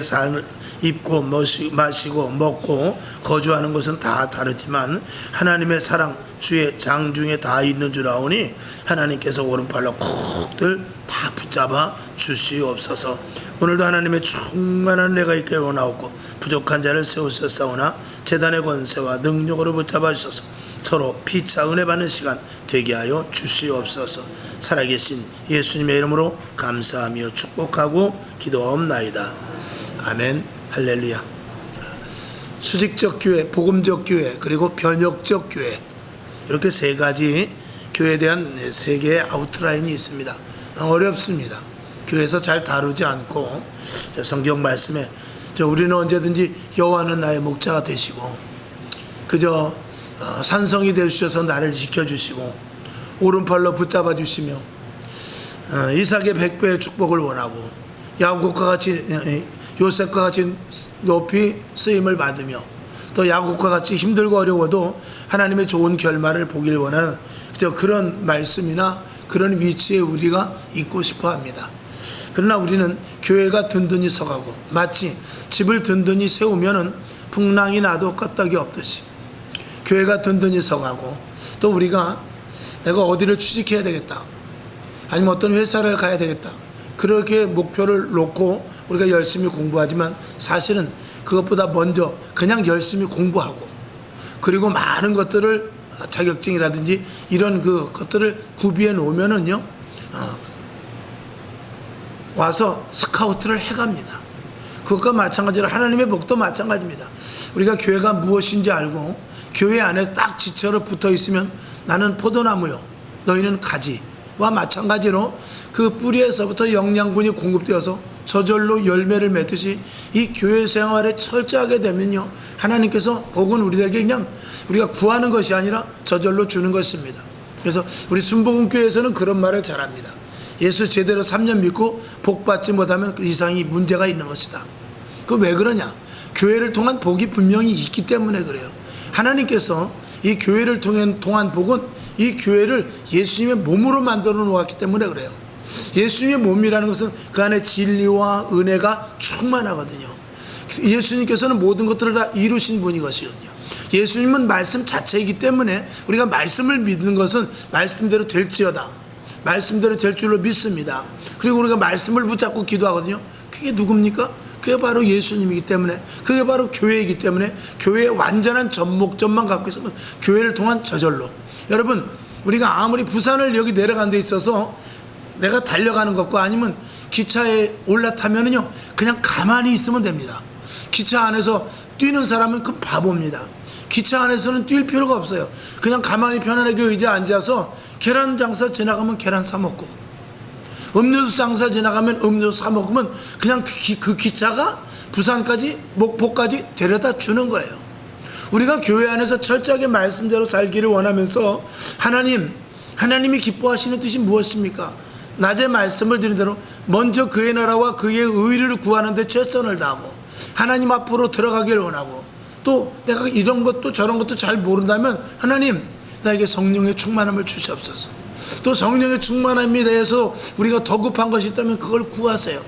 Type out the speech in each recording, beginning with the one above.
살 입고 마시고 먹고 거주하는 것은 다 다르지만 하나님의 사랑 주의 장중에 다 있는 줄 아오니 하나님께서 오른팔로 콕들 다 붙잡아 주시옵소서. 오늘도 하나님의 충만한 은혜가 있게 원하옵고 부족한 자를 세우셨사오나 제단의 권세와 능력으로 붙잡아 주셔서 서로 피차 은혜 받는 시간 되게 하여 주시옵소서. 살아계신 예수님의 이름으로 감사하며 축복하고 기도하옵나이다. 아멘. 할렐루야. 수직적 교회, 복음적 교회, 그리고 변혁적 교회, 이렇게 세 가지 교회에 대한 세 개의 아웃라인이 있습니다. 어렵습니다. 교회에서 잘 다루지 않고 성경 말씀에 우리는 언제든지 여호와는 나의 목자가 되시고 그저 산성이 되주셔서 나를 지켜주시고 오른팔로 붙잡아 주시며 이삭의 100배의 축복을 원하고 야곱과 같이 요셉과 같이 높이 쓰임을 받으며 또 야곱과 같이 힘들고 어려워도 하나님의 좋은 결말을 보길 원하는 그런 말씀이나 그런 위치에 우리가 있고 싶어 합니다. 그러나 우리는 교회가 든든히 서가고 마치 집을 든든히 세우면은 풍랑이 나도 껐덕이 없듯이 교회가 든든히 서가고 또 우리가 내가 어디를 취직해야 되겠다 아니면 어떤 회사를 가야 되겠다 그렇게 목표를 놓고 우리가 열심히 공부하지만 사실은 그것보다 먼저 그냥 열심히 공부하고 그리고 많은 것들을 자격증이라든지 이런 것들을 구비해 놓으면은요 와서 스카우트를 해갑니다. 그것과 마찬가지로 하나님의 복도 마찬가지입니다. 우리가 교회가 무엇인지 알고 교회 안에 딱 지체로 붙어 있으면 나는 포도나무요 너희는 가지와 마찬가지로 그 뿌리에서부터 영양분이 공급되어서 저절로 열매를 맺듯이 이 교회 생활에 철저하게 되면요 하나님께서 복은 우리에게 그냥 우리가 구하는 것이 아니라 저절로 주는 것입니다. 그래서 우리 순복음교회에서는 그런 말을 잘합니다. 예수 제대로 3년 믿고 복 받지 못하면 그 이상이 문제가 있는 것이다. 그 왜 그러냐? 교회를 통한 복이 분명히 있기 때문에 그래요. 하나님께서 이 교회를 통한 복은 이 교회를 예수님의 몸으로 만들어 놓았기 때문에 그래요. 예수님의 몸이라는 것은 그 안에 진리와 은혜가 충만하거든요. 예수님께서는 모든 것들을 다 이루신 분이거든요. 예수님은 말씀 자체이기 때문에 우리가 말씀을 믿는 것은 말씀대로 될지어다. 말씀대로 될 줄로 믿습니다. 그리고 우리가 말씀을 붙잡고 기도하거든요. 그게 누굽니까? 그게 바로 예수님이기 때문에 그게 바로 교회이기 때문에 교회의 완전한 전목점만 갖고 있으면 교회를 통한 저절로 여러분 우리가 아무리 부산을 여기 내려가는 데 있어서 내가 달려가는 것과 아니면 기차에 올라타면은요 그냥 가만히 있으면 됩니다. 기차 안에서 뛰는 사람은 그 바보입니다. 기차 안에서는 뛸 필요가 없어요. 그냥 가만히 편안하게 의자에 앉아서 계란 장사 지나가면 계란 사 먹고 음료수 장사 지나가면 음료수 사 먹으면 그냥 그 기차가 부산까지 목포까지 데려다 주는 거예요. 우리가 교회 안에서 철저하게 말씀대로 살기를 원하면서 하나님이 기뻐하시는 뜻이 무엇입니까? 낮에 말씀을 드린 대로 먼저 그의 나라와 그의 의를 구하는 데 최선을 다하고 하나님 앞으로 들어가기를 원하고 또 내가 이런 것도 저런 것도 잘 모른다면 하나님 나에게 성령의 충만함을 주시옵소서. 또 성령의 충만함에 대해서 우리가 더 급한 것이 있다면 그걸 구하세요.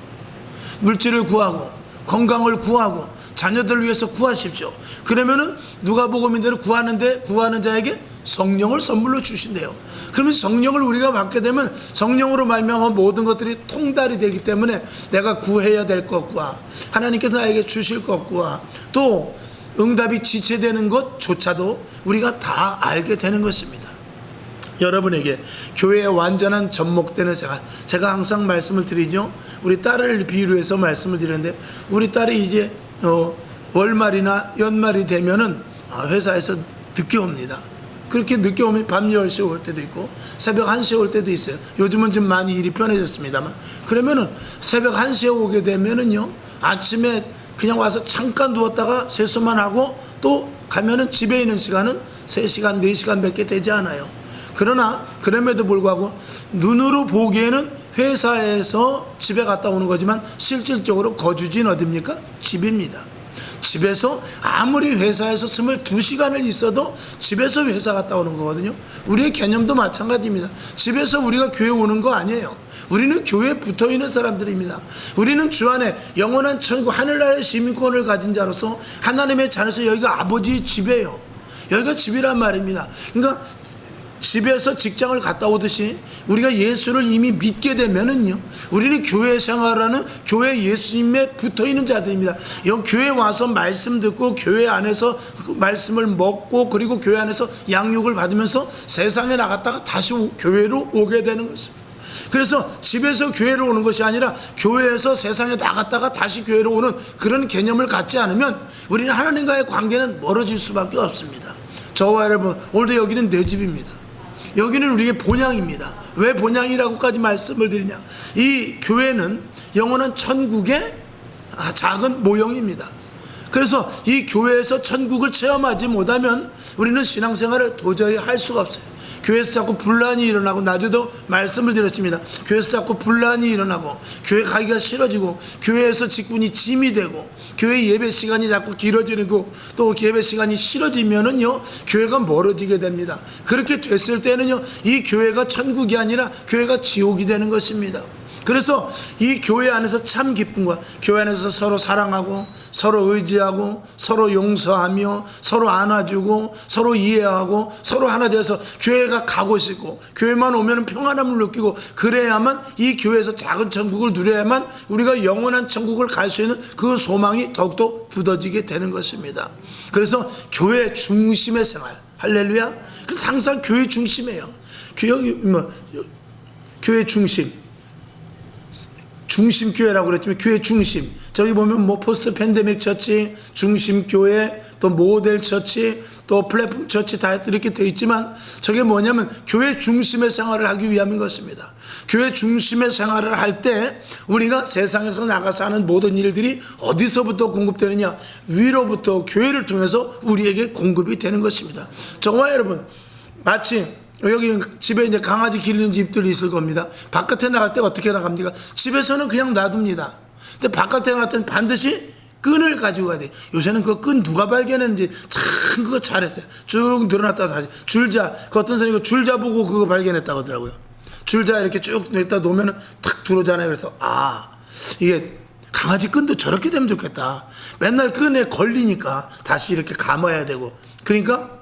물질을 구하고 건강을 구하고 자녀들을 위해서 구하십시오. 그러면은 누가복음인대로 구하는 자에게 성령을 선물로 주신대요. 그러면 성령을 우리가 받게 되면 성령으로 말미암아 모든 것들이 통달이 되기 때문에 내가 구해야 될 것과 하나님께서 나에게 주실 것과 또 응답이 지체되는 것조차도 우리가 다 알게 되는 것입니다. 여러분에게 교회에 완전한 접목되는 생활, 제가 항상 말씀을 드리죠. 우리 딸을 비유로 해서 말씀을 드리는데 우리 딸이 이제 월말이나 연말이 되면은 회사에서 늦게 옵니다. 그렇게 늦게 오면 밤 10시에 올 때도 있고 새벽 1시에 올 때도 있어요. 요즘은 좀 많이 일이 편해졌습니다만 그러면은 새벽 1시에 오게 되면은요 아침에 그냥 와서 잠깐 누웠다가 세수만 하고 또 가면은 집에 있는 시간은 3시간 4시간 밖에 되지 않아요. 그러나 그럼에도 불구하고 눈으로 보기에는 회사에서 집에 갔다 오는 거지만 실질적으로 거주지는 어디입니까? 집입니다. 집에서 아무리 회사에서 22시간을 있어도 집에서 회사 갔다 오는 거거든요. 우리의 개념도 마찬가지입니다. 집에서 우리가 교회 오는 거 아니에요. 우리는 교회에 붙어있는 사람들입니다. 우리는 주 안에 영원한 천국 하늘나라의 시민권을 가진 자로서 하나님의 자녀로서 여기가 아버지의 집이에요. 여기가 집이란 말입니다. 그러니까 집에서 직장을 갔다 오듯이 우리가 예수를 이미 믿게 되면은요, 우리는 교회 생활하는 교회 예수님에 붙어 있는 자들입니다. 여기 교회 와서 말씀 듣고 교회 안에서 말씀을 먹고 그리고 교회 안에서 양육을 받으면서 세상에 나갔다가 다시 교회로 오게 되는 것입니다. 그래서 집에서 교회로 오는 것이 아니라 교회에서 세상에 나갔다가 다시 교회로 오는 그런 개념을 갖지 않으면 우리는 하나님과의 관계는 멀어질 수밖에 없습니다. 저와 여러분, 오늘도 여기는 내 집입니다. 여기는 우리의 본향입니다. 왜 본향이라고까지 말씀을 드리냐, 이 교회는 영원한 천국의 작은 모형입니다. 그래서 이 교회에서 천국을 체험하지 못하면 우리는 신앙생활을 도저히 할 수가 없어요. 교회에서 자꾸 분란이 일어나고, 낮에도 말씀을 드렸습니다. 교회에서 자꾸 분란이 일어나고 교회 가기가 싫어지고 교회에서 직분이 짐이 되고 교회 예배 시간이 자꾸 길어지고 또 예배 시간이 싫어지면은요, 교회가 멀어지게 됩니다. 그렇게 됐을 때는요, 이 교회가 천국이 아니라 교회가 지옥이 되는 것입니다. 그래서 이 교회 안에서 참 기쁨과 교회 안에서 서로 사랑하고 서로 의지하고 서로 용서하며 서로 안아주고 서로 이해하고 서로 하나 되어서 교회가 가고 싶고 교회만 오면 평안함을 느끼고 그래야만 이 교회에서 작은 천국을 누려야만 우리가 영원한 천국을 갈 수 있는 그 소망이 더욱더 굳어지게 되는 것입니다. 그래서 교회 중심의 생활, 할렐루야. 그래서 항상 교회 중심이에요. 교회 중심 교회라고 그랬지만 교회 중심, 저기 보면 뭐 포스트 팬데믹 처치, 중심 교회, 또 모델 처치, 또 플랫폼 처치 다 이렇게 되어 있지만 저게 뭐냐면 교회 중심의 생활을 하기 위함인 것입니다. 교회 중심의 생활을 할 때 우리가 세상에서 나가서 하는 모든 일들이 어디서부터 공급되느냐, 위로부터 교회를 통해서 우리에게 공급이 되는 것입니다. 저와 여러분, 마치 여기 집에 이제 강아지 기르는 집들이 있을 겁니다. 바깥에 나갈 때 어떻게 나갑니까? 집에서는 그냥 놔둡니다. 근데 바깥에 나갈 때는 반드시 끈을 가지고 가야 돼. 요새는 그 끈 누가 발견했는지 참 그거 잘했어요. 쭉 늘어났다가 다시 줄자, 그 어떤 사람이 줄자 보고 그거 발견했다고 하더라고요. 줄자 이렇게 쭉 냈다 놓으면 탁 들어오잖아요. 그래서 이게 강아지 끈도 저렇게 되면 좋겠다. 맨날 끈에 걸리니까 다시 이렇게 감아야 되고, 그러니까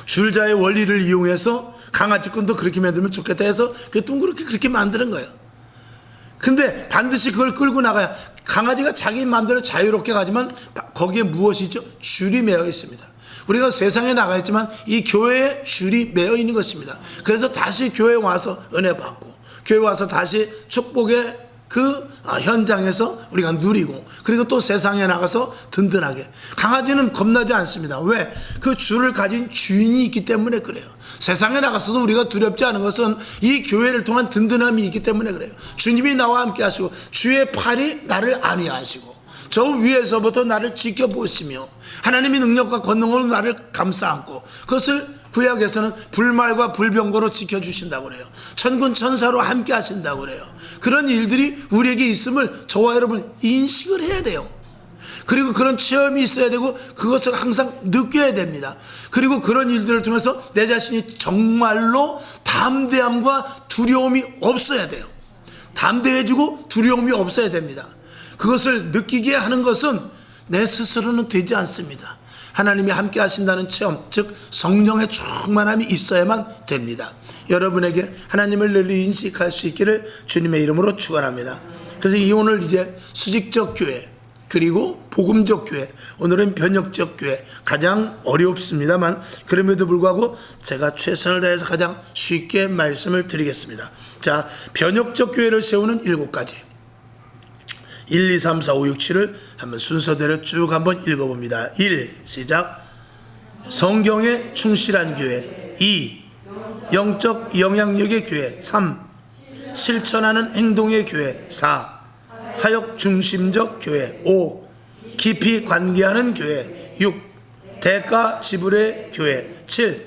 줄자의 원리를 이용해서 강아지 끈도 그렇게 만들면 좋겠다 해서 둥그렇게 그렇게 만드는 거예요. 근데 반드시 그걸 끌고 나가야, 강아지가 자기 마음대로 자유롭게 가지만 거기에 무엇이죠? 줄이 매여 있습니다. 우리가 세상에 나가 있지만 이 교회에 줄이 매여 있는 것입니다. 그래서 다시 교회에 와서 은혜 받고 교회에 와서 다시 축복의 그 현장에서 우리가 누리고, 그리고 또 세상에 나가서 든든하게. 강아지는 겁나지 않습니다. 왜? 그 줄을 가진 주인이 있기 때문에 그래요. 세상에 나가서도 우리가 두렵지 않은 것은 이 교회를 통한 든든함이 있기 때문에 그래요. 주님이 나와 함께 하시고 주의 팔이 나를 안위하시고 저 위에서부터 나를 지켜보시며 하나님의 능력과 권능으로 나를 감싸안고, 그것을 구약에서는 불말과 불병거로 지켜주신다고 그래요. 천군 천사로 함께 하신다고 그래요. 그런 일들이 우리에게 있음을 저와 여러분 인식을 해야 돼요. 그리고 그런 체험이 있어야 되고 그것을 항상 느껴야 됩니다. 그리고 그런 일들을 통해서 내 자신이 정말로 담대함과 두려움이 없어야 돼요. 담대해지고 두려움이 없어야 됩니다. 그것을 느끼게 하는 것은 내 스스로는 되지 않습니다. 하나님이 함께 하신다는 체험, 즉 성령의 충만함이 있어야만 됩니다. 여러분에게 하나님을 늘 인식할 수 있기를 주님의 이름으로 축원합니다. 그래서 오늘 이제 수직적 교회, 그리고 복음적 교회, 오늘은 변혁적 교회, 가장 어렵습니다만 그럼에도 불구하고 제가 최선을 다해서 가장 쉽게 말씀을 드리겠습니다. 자, 변혁적 교회를 세우는 7가지, 1, 2, 3, 4, 5, 6, 7을 한번 순서대로 쭉 한번 읽어봅니다. 1. 시작. 성경에 충실한 교회. 2. 영적 영향력의 교회. 3. 실천하는 행동의 교회. 4. 사역 중심적 교회. 5. 깊이 관계하는 교회. 6. 대가 지불의 교회. 7.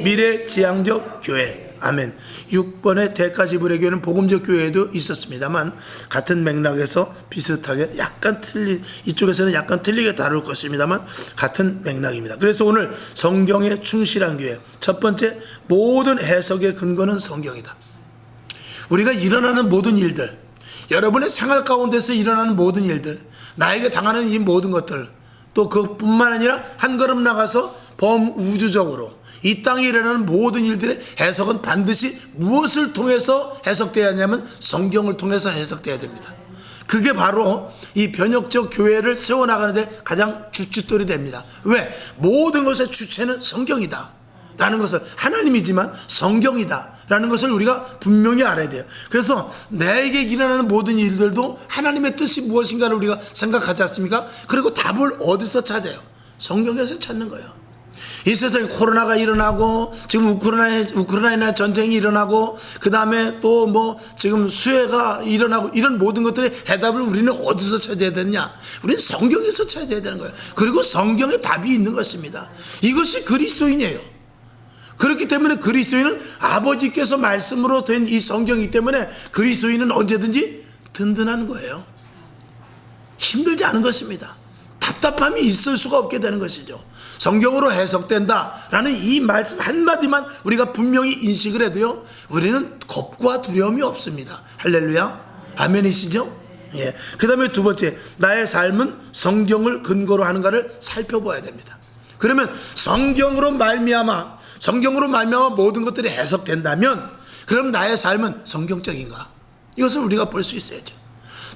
미래지향적 교회. 아멘. 6번의 대가 지불의 교회는 복음적 교회에도 있었습니다만 같은 맥락에서 비슷하게 약간 이쪽에서는 약간 틀리게 다룰 것입니다만 같은 맥락입니다. 그래서 오늘 성경에 충실한 교회, 첫 번째, 모든 해석의 근거는 성경이다. 우리가 일어나는 모든 일들, 여러분의 생활 가운데서 일어나는 모든 일들, 나에게 당하는 이 모든 것들, 또 그뿐만 아니라 한 걸음 나가서 범우주적으로 이 땅에 일어나는 모든 일들의 해석은 반드시 무엇을 통해서 해석되어야 하냐면 성경을 통해서 해석되어야 됩니다. 그게 바로 이 변혁적 교회를 세워나가는 데 가장 주춧돌이 됩니다. 왜? 모든 것의 주체는 성경이다 라는 것을, 하나님이지만 성경이다 라는 것을 우리가 분명히 알아야 돼요. 그래서 내게 일어나는 모든 일들도 하나님의 뜻이 무엇인가를 우리가 생각하지 않습니까? 그리고 답을 어디서 찾아요? 성경에서 찾는 거예요. 이 세상에 코로나가 일어나고, 지금 우크라이나 전쟁이 일어나고, 그 다음에 또 뭐 지금 수해가 일어나고, 이런 모든 것들의 해답을 우리는 어디서 찾아야 되느냐? 우리는 성경에서 찾아야 되는 거예요. 그리고 성경에 답이 있는 것입니다. 이것이 그리스도인이에요. 그렇기 때문에 그리스도인은 아버지께서 말씀으로 된 이 성경이기 때문에 그리스도인은 언제든지 든든한 거예요. 힘들지 않은 것입니다. 답답함이 있을 수가 없게 되는 것이죠. 성경으로 해석된다라는 이 말씀 한마디만 우리가 분명히 인식을 해도요, 우리는 겁과 두려움이 없습니다. 할렐루야. 아멘이시죠? 예. 그 다음에 두 번째, 나의 삶은 성경을 근거로 하는가를 살펴봐야 됩니다. 그러면 성경으로 말미암아 모든 것들이 해석된다면, 그럼 나의 삶은 성경적인가? 이것을 우리가 볼 수 있어야죠.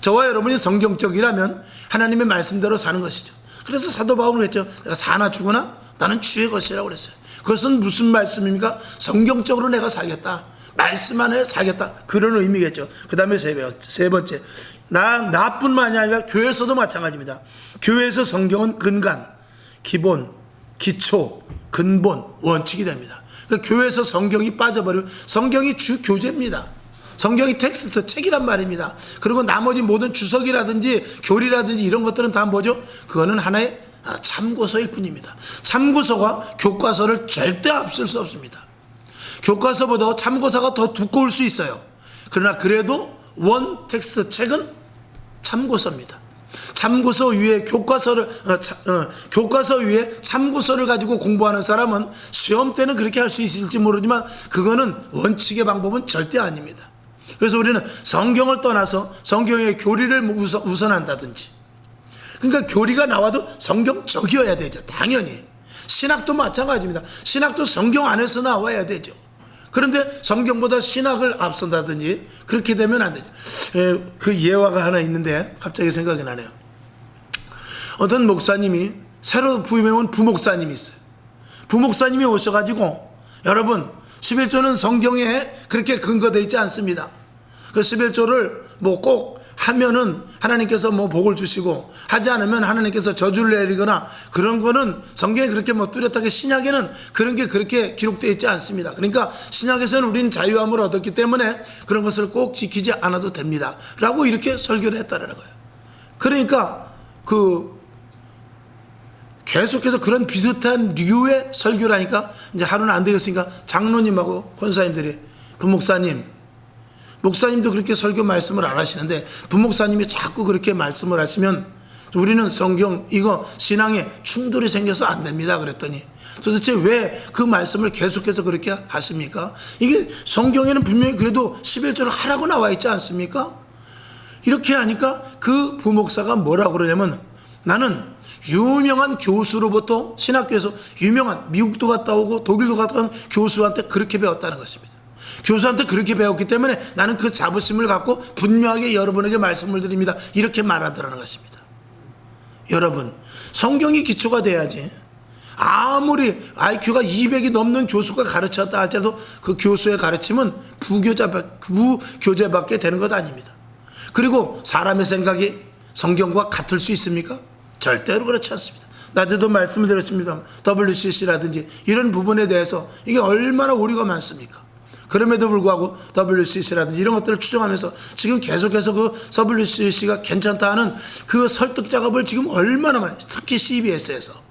저와 여러분이 성경적이라면 하나님의 말씀대로 사는 것이죠. 그래서 사도 바울은 그랬죠. 내가 사나 죽으나 나는 주의 것이라고 그랬어요. 그것은 무슨 말씀입니까? 성경적으로 내가 살겠다, 말씀 안에 살겠다, 그런 의미겠죠. 그 다음에 세 번째, 나뿐만이 아니라 교회에서도 마찬가지입니다. 교회에서 성경은 근간, 기본, 기초, 근본, 원칙이 됩니다. 그러니까 교회에서 성경이 빠져버리면, 성경이 주 교재입니다. 성경이 텍스트, 책이란 말입니다. 그리고 나머지 모든 주석이라든지 교리라든지 이런 것들은 다 뭐죠? 그거는 하나의 참고서일 뿐입니다. 참고서가 교과서를 절대 앞설 수 없습니다. 교과서보다 참고서가 더 두꺼울 수 있어요. 그러나 그래도 원 텍스트, 책은 참고서입니다. 참고서 위에 교과서 위에 참고서를 가지고 공부하는 사람은 시험 때는 그렇게 할 수 있을지 모르지만 그거는 원칙의 방법은 절대 아닙니다. 그래서 우리는 성경을 떠나서 성경의 교리를 우선한다든지, 그러니까 교리가 나와도 성경적이어야 되죠. 당연히 신학도 마찬가지입니다. 신학도 성경 안에서 나와야 되죠. 그런데 성경보다 신학을 앞선다든지 그렇게 되면 안 되죠. 그 예화가 하나 있는데 갑자기 생각이 나네요. 어떤 목사님이, 새로 부임해온 부목사님이 있어요. 부목사님이 오셔가지고, 여러분 11조는 성경에 그렇게 근거되어 있지 않습니다. 그 11조를 뭐 꼭 하면은 하나님께서 뭐 복을 주시고, 하지 않으면 하나님께서 저주를 내리거나, 그런 거는 성경에 그렇게 뭐 뚜렷하게, 신약에는 그런 게 그렇게 기록되어 있지 않습니다. 그러니까 신약에서는 우리는 자유함을 얻었기 때문에 그런 것을 꼭 지키지 않아도 됩니다 라고 이렇게 설교를 했다는 거예요. 그러니까 계속해서 그런 비슷한 류의 설교를 하니까 이제 하루는 안 되겠으니까 장로님하고 권사님들이, 목사님도 그렇게 설교 말씀을 안 하시는데 부목사님이 자꾸 그렇게 말씀을 하시면 우리는 성경, 이거 신앙에 충돌이 생겨서 안 됩니다 그랬더니, 도대체 왜 그 말씀을 계속해서 그렇게 하십니까? 이게 성경에는 분명히 그래도 11조를 하라고 나와 있지 않습니까? 이렇게 하니까 그 부목사가 뭐라고 그러냐면, 나는 유명한 교수로부터, 신학교에서 유명한, 미국도 갔다 오고 독일도 갔다 온 교수한테 그렇게 배웠다는 것입니다. 교수한테 그렇게 배웠기 때문에 나는 그 자부심을 갖고 분명하게 여러분에게 말씀을 드립니다, 이렇게 말하더라는 것입니다. 여러분, 성경이 기초가 돼야지, 아무리 IQ가 200이 넘는 교수가 가르쳤다 할지라도 그 교수의 가르침은 부교재밖에 되는 것 아닙니다. 그리고 사람의 생각이 성경과 같을 수 있습니까? 절대로 그렇지 않습니다. 낮에도 말씀을 드렸습니다. WCC라든지 이런 부분에 대해서 이게 얼마나 오류가 많습니까? 그럼에도 불구하고 WCC라든지 이런 것들을 추정하면서 지금 계속해서 그 WCC가 괜찮다 하는 그 설득 작업을 지금 얼마나 많이, 특히 CBS에서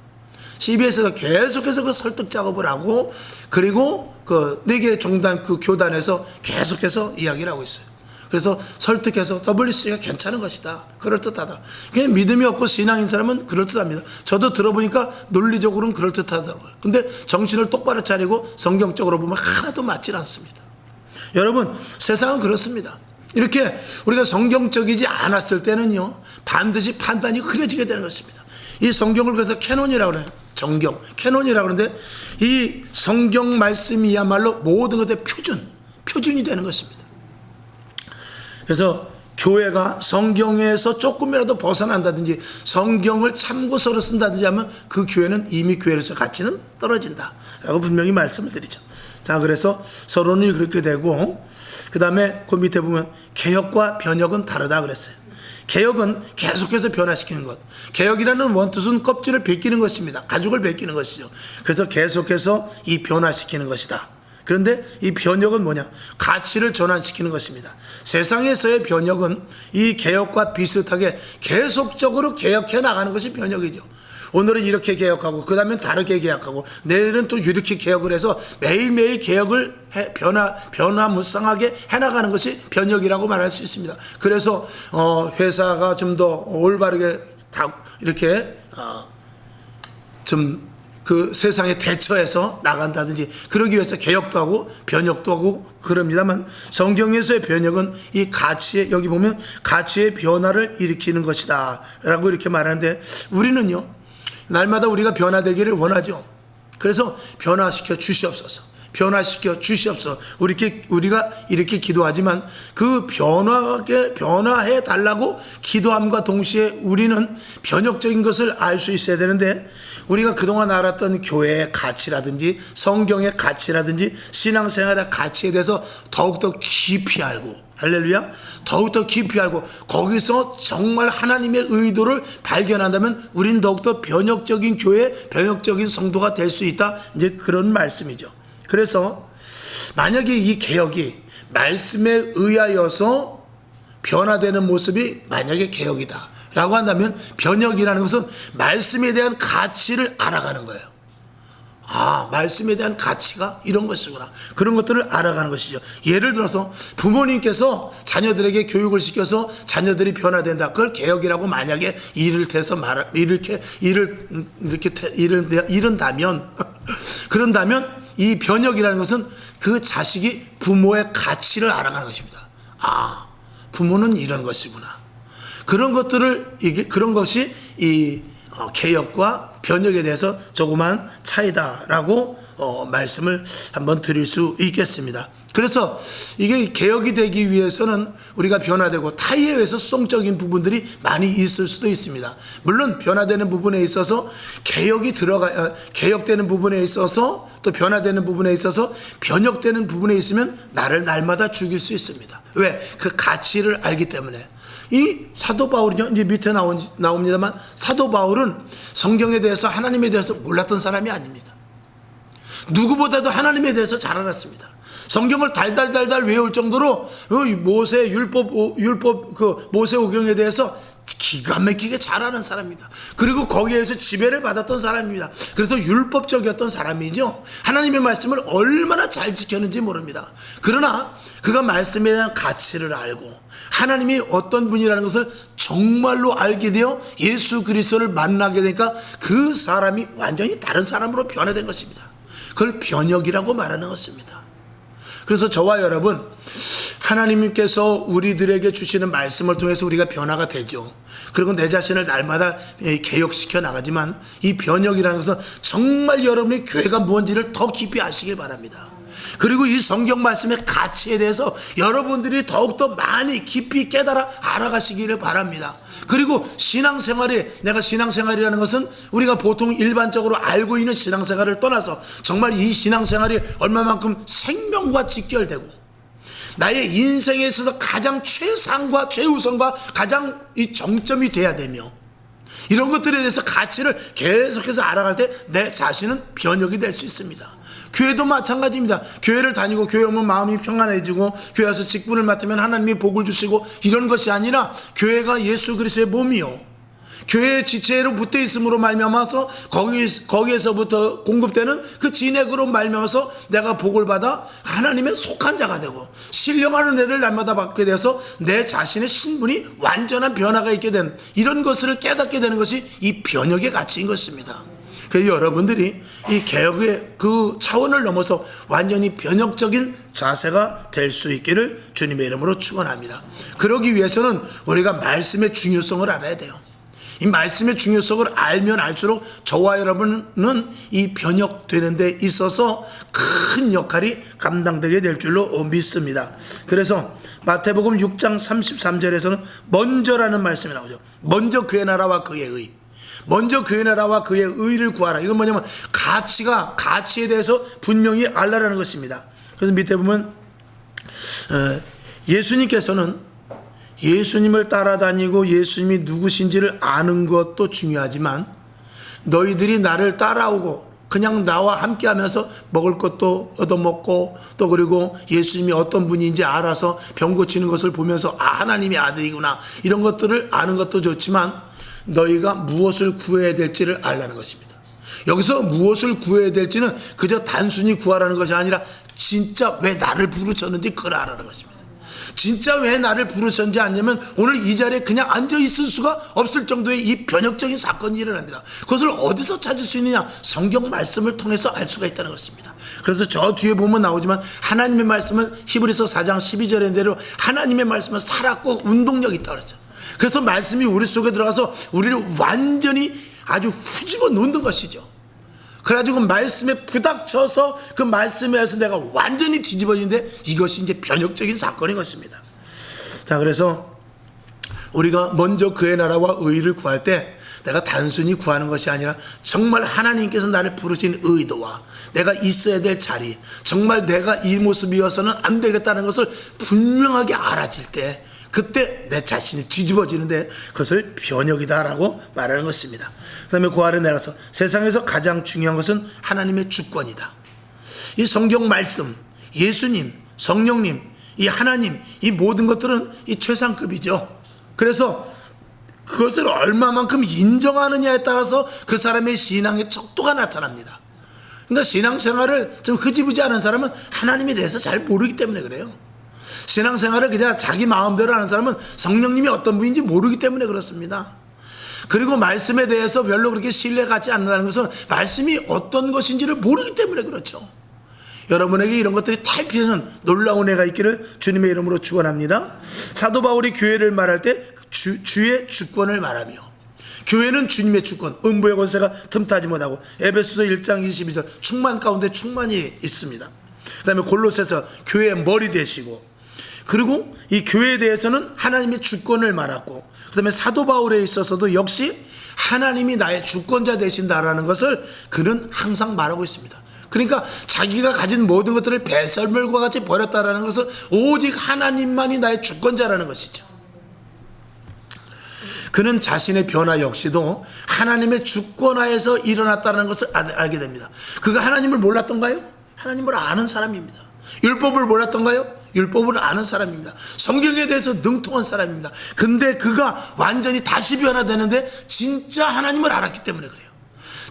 계속해서 그 설득 작업을 하고, 그리고 그 4개 종단, 그 교단에서 계속해서 이야기를 하고 있어요. 그래서 설득해서 WCC가 괜찮은 것이다, 그럴듯하다. 그냥 믿음이 없고 신앙인 사람은 그럴듯합니다. 저도 들어보니까 논리적으로는 그럴듯하더라고요. 근데 정신을 똑바로 차리고 성경적으로 보면 하나도 맞질 않습니다. 여러분, 세상은 그렇습니다. 이렇게 우리가 성경적이지 않았을 때는요, 반드시 판단이 흐려지게 되는 것입니다. 이 성경을 그래서 캐논이라고 그래요. 정경, 캐논이라고 그러는데, 이 성경 말씀이야말로 모든 것의 표준이 되는 것입니다. 그래서 교회가 성경에서 조금이라도 벗어난다든지 성경을 참고서로 쓴다든지 하면 그 교회는 이미 교회로서 가치는 떨어진다 라고 분명히 말씀을 드리죠. 자, 그래서 서론이 그렇게 되고, 그 다음에 그 밑에 보면 개혁과 변혁은 다르다 그랬어요. 개혁은 계속해서 변화시키는 것. 개혁이라는 원뜻은 껍질을 벗기는 것입니다. 가죽을 벗기는 것이죠. 그래서 계속해서 이 변화시키는 것이다. 그런데 이 변혁은 뭐냐? 가치를 전환시키는 것입니다. 세상에서의 변혁은 이 개혁과 비슷하게 계속적으로 개혁해 나가는 것이 변혁이죠. 오늘은 이렇게 개혁하고 그 다음엔 다르게 개혁하고 내일은 또 이렇게 개혁을 해서 매일매일 개혁을 변화무쌍하게 해나가는 것이 변혁이라고 말할 수 있습니다. 그래서 회사가 좀 더 올바르게 이렇게 좀 그 세상에 대처해서 나간다든지 그러기 위해서 개혁도 하고 변혁도 하고 그럽니다만, 성경에서의 변혁은 이 가치의, 여기 보면 가치의 변화를 일으키는 것이다 라고 이렇게 말하는데, 우리는요 날마다 우리가 변화되기를 원하죠. 그래서 변화시켜 주시옵소서, 변화시켜 주시옵소서. 우리가 이렇게 기도하지만 그 변화해 달라고 기도함과 동시에 우리는 변혁적인 것을 알 수 있어야 되는데, 우리가 그동안 알았던 교회의 가치라든지 성경의 가치라든지 신앙생활의 가치에 대해서 더욱더 깊이 알고, 할렐루야, 더욱더 깊이 알고 거기서 정말 하나님의 의도를 발견한다면 우리는 더욱더 변혁적인 교회, 변혁적인 성도가 될 수 있다, 이제 그런 말씀이죠. 그래서 만약에 이 개혁이 말씀에 의하여서 변화되는 모습이 만약에 개혁이다 라고 한다면, 변혁이라는 것은 말씀에 대한 가치를 알아가는 거예요. 아, 말씀에 대한 가치가 이런 것이구나, 그런 것들을 알아가는 것이죠. 예를 들어서 부모님께서 자녀들에게 교육을 시켜서 자녀들이 변화된다, 그걸 개혁이라고 만약에 이른다면 그런다면 이 변혁이라는 것은 그 자식이 부모의 가치를 알아가는 것입니다. 아, 부모는 이런 것이구나, 그런 것들을, 그런 것이 이 개혁과 변혁에 대해서 조그만 차이다라고 말씀을 한번 드릴 수 있겠습니다. 그래서 이게 개혁이 되기 위해서는 우리가 변화되고 타의에 의해서 수동적인 부분들이 많이 있을 수도 있습니다. 물론 변화되는 부분에 있어서 개혁되는 부분에 있어서, 또 변화되는 부분에 있어서 변혁되는 부분에 있으면 나를 날마다 죽일 수 있습니다. 왜? 그 가치를 알기 때문에. 이 사도 바울은요, 이제 밑에 나옵니다만, 사도 바울은 성경에 대해서, 하나님에 대해서 몰랐던 사람이 아닙니다. 누구보다도 하나님에 대해서 잘 알았습니다. 성경을 달달달달 외울 정도로 모세 율법 그 모세오경에 대해서 기가 막히게 잘 아는 사람입니다. 그리고 거기에서 지배를 받았던 사람입니다. 그래서 율법적이었던 사람이죠. 하나님의 말씀을 얼마나 잘 지켰는지 모릅니다. 그러나 그가 말씀에 대한 가치를 알고 하나님이 어떤 분이라는 것을 정말로 알게 되어 예수 그리스도를 만나게 되니까 그 사람이 완전히 다른 사람으로 변화된 것입니다. 그걸 변혁이라고 말하는 것입니다. 그래서 저와 여러분, 하나님께서 우리들에게 주시는 말씀을 통해서 우리가 변화가 되죠. 그리고 내 자신을 날마다 개혁시켜 나가지만, 이 변혁이라는 것은 정말 여러분의 교회가 무엇인지를 더 깊이 아시길 바랍니다. 그리고 이 성경 말씀의 가치에 대해서 여러분들이 더욱더 많이 깊이 깨달아 알아가시기를 바랍니다. 그리고 내가 신앙생활이라는 것은 우리가 보통 일반적으로 알고 있는 신앙생활을 떠나서 정말 이 신앙생활이 얼마만큼 생명과 직결되고 나의 인생에 있어서 가장 최상과 최우선과 가장 이 정점이 돼야 되며, 이런 것들에 대해서 가치를 계속해서 알아갈 때 내 자신은 변혁이 될 수 있습니다. 교회도 마찬가지입니다. 교회를 다니고 교회 오면 마음이 평안해지고 교회 와서 직분을 맡으면 하나님이 복을 주시고 이런 것이 아니라, 교회가 예수 그리스도의 몸이요, 교회의 지체로 붙어 있음으로 말미암아서 거기에서부터 공급되는 그 진액으로 말미암아서 내가 복을 받아 하나님의 속한 자가 되고 신령하는 애를 날마다 받게 되어서 내 자신의 신분이 완전한 변화가 있게 되는, 이런 것을 깨닫게 되는 것이 이 변혁의 가치인 것입니다. 그래서 여러분들이 이 개혁의 그 차원을 넘어서 완전히 변혁적인 자세가 될 수 있기를 주님의 이름으로 축원합니다. 그러기 위해서는 우리가 말씀의 중요성을 알아야 돼요. 이 말씀의 중요성을 알면 알수록 저와 여러분은 이 변혁되는 데 있어서 큰 역할이 감당되게 될 줄로 믿습니다. 그래서 마태복음 6장 33절에서는 먼저라는 말씀이 나오죠. 먼저 그의 나라와 그의 의. 먼저 그의 나라와 그의 의를 구하라. 이건 뭐냐면 가치에 대해서 분명히 알라라는 것입니다. 그래서 밑에 보면 예수님께서는 예수님을 따라다니고 예수님이 누구신지를 아는 것도 중요하지만 너희들이 나를 따라오고 그냥 나와 함께 하면서 먹을 것도 얻어먹고 또 그리고 예수님이 어떤 분인지 알아서 병 고치는 것을 보면서 하나님의 아들이구나 이런 것들을 아는 것도 좋지만 너희가 무엇을 구해야 될지를 알라는 것입니다. 여기서 무엇을 구해야 될지는 그저 단순히 구하라는 것이 아니라 진짜 왜 나를 부르셨는지 그걸 알아라는 것입니다. 진짜 왜 나를 부르셨는지 아냐면 오늘 이 자리에 그냥 앉아있을 수가 없을 정도의 이 변혁적인 사건이 일어납니다. 그것을 어디서 찾을 수 있느냐? 성경 말씀을 통해서 알 수가 있다는 것입니다. 그래서 저 뒤에 보면 나오지만 하나님의 말씀은 히브리서 4장 12절의 대로 하나님의 말씀은 살았고 운동력이 있다고 그랬어요. 그래서 말씀이 우리 속에 들어가서 우리를 완전히 아주 후집어 놓는 것이죠. 그래가지고 말씀에 부닥쳐서 그 말씀에 의해서 내가 완전히 뒤집어지는데 이것이 이제 변혁적인 사건인 것입니다. 자, 그래서 우리가 먼저 그의 나라와 의를 구할 때 내가 단순히 구하는 것이 아니라 정말 하나님께서 나를 부르신 의도와 내가 있어야 될 자리, 정말 내가 이 모습이어서는 안 되겠다는 것을 분명하게 알아질 때 그때 내 자신이 뒤집어지는데 그것을 변혁이다라고 말하는 것입니다. 그 다음에 그 아래 내려서 세상에서 가장 중요한 것은 하나님의 주권이다. 이 성경 말씀, 예수님, 성령님, 이 하나님, 이 모든 것들은 이 최상급이죠. 그래서 그것을 얼마만큼 인정하느냐에 따라서 그 사람의 신앙의 척도가 나타납니다. 그러니까 신앙생활을 좀 흐지부지하는 사람은 하나님에 대해서 잘 모르기 때문에 그래요. 신앙생활을 그냥 자기 마음대로 하는 사람은 성령님이 어떤 분인지 모르기 때문에 그렇습니다. 그리고 말씀에 대해서 별로 그렇게 신뢰가지 않는다는 것은 말씀이 어떤 것인지를 모르기 때문에 그렇죠. 여러분에게 이런 것들이 탈피하는 놀라운 애가 있기를 주님의 이름으로 축원합니다. 사도 바울이 교회를 말할 때 주의 주권을 말하며 교회는 주님의 주권, 음부의 권세가 틈타지 못하고 에베소서 1장 22절 충만 가운데 충만이 있습니다. 그 다음에 골로새서 교회의 머리 되시고 그리고 이 교회에 대해서는 하나님의 주권을 말하고 그 다음에 사도 바울에 있어서도 역시 하나님이 나의 주권자 되신다라는 것을 그는 항상 말하고 있습니다. 그러니까 자기가 가진 모든 것들을 배설물과 같이 버렸다라는 것은 오직 하나님만이 나의 주권자라는 것이죠. 그는 자신의 변화 역시도 하나님의 주권하에서 일어났다는 것을 알게 됩니다. 그가 하나님을 몰랐던가요? 하나님을 아는 사람입니다. 율법을 몰랐던가요? 율법을 아는 사람입니다. 성경에 대해서 능통한 사람입니다. 근데 그가 완전히 다시 변화되는데 진짜 하나님을 알았기 때문에 그래요.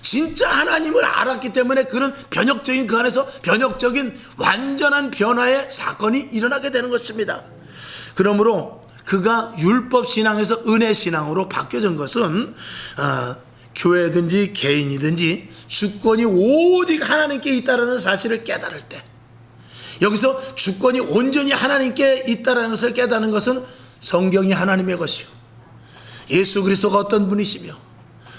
진짜 하나님을 알았기 때문에 그는 변혁적인 그 안에서 변혁적인 완전한 변화의 사건이 일어나게 되는 것입니다. 그러므로 그가 율법 신앙에서 은혜 신앙으로 바뀌어진 것은 교회든지 개인이든지 주권이 오직 하나님께 있다는 사실을 깨달을 때, 여기서 주권이 온전히 하나님께 있다는 것을 깨닫는 것은 성경이 하나님의 것이요 예수 그리스도가 어떤 분이시며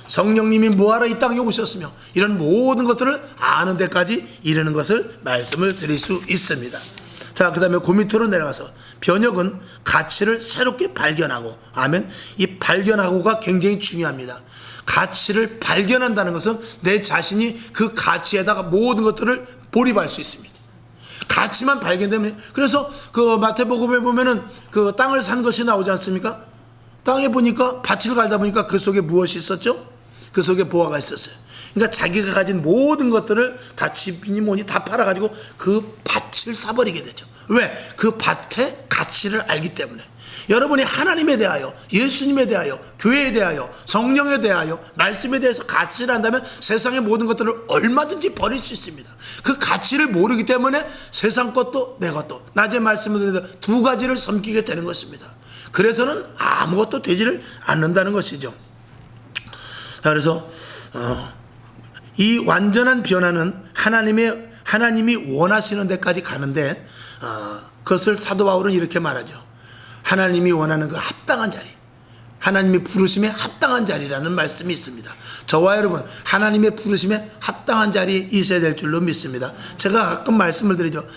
성령님이 뭐하러 이 땅에 오셨으며 이런 모든 것들을 아는 데까지 이르는 것을 말씀을 드릴 수 있습니다. 자, 그 다음에 그 밑으로 내려가서 변혁은 가치를 새롭게 발견하고, 아멘. 이 발견하고가 굉장히 중요합니다. 가치를 발견한다는 것은 내 자신이 그 가치에다가 모든 것들을 몰입할 수 있습니다. 가치만 발견되면, 그래서 그 마태복음에 보면은 그 땅을 산 것이 나오지 않습니까? 땅에 보니까 밭을 갈다 보니까 그 속에 무엇이 있었죠? 그 속에 보화가 있었어요. 그러니까 자기가 가진 모든 것들을 다 집이니 뭐니 다 팔아가지고 그 밭을 사버리게 되죠. 왜? 그 밭의 가치를 알기 때문에. 여러분이 하나님에 대하여, 예수님에 대하여, 교회에 대하여, 성령에 대하여, 말씀에 대해서 가치를 안다면 세상의 모든 것들을 얼마든지 버릴 수 있습니다. 그 가치를 모르기 때문에 세상 것도 내 것도, 낮에 말씀드린 두 가지를 섬기게 되는 것입니다. 그래서는 아무것도 되지를 않는다는 것이죠. 자, 그래서 이 완전한 변화는 하나님이 원하시는 데까지 가는데 그것을 사도 바울은 이렇게 말하죠. 하나님이 원하는 그 합당한 자리, 하나님의 부르심에 합당한 자리라는 말씀이 있습니다. 저와 여러분 하나님의 부르심에 합당한 자리에 있어야 될 줄로 믿습니다. 제가 가끔 말씀을 드리죠.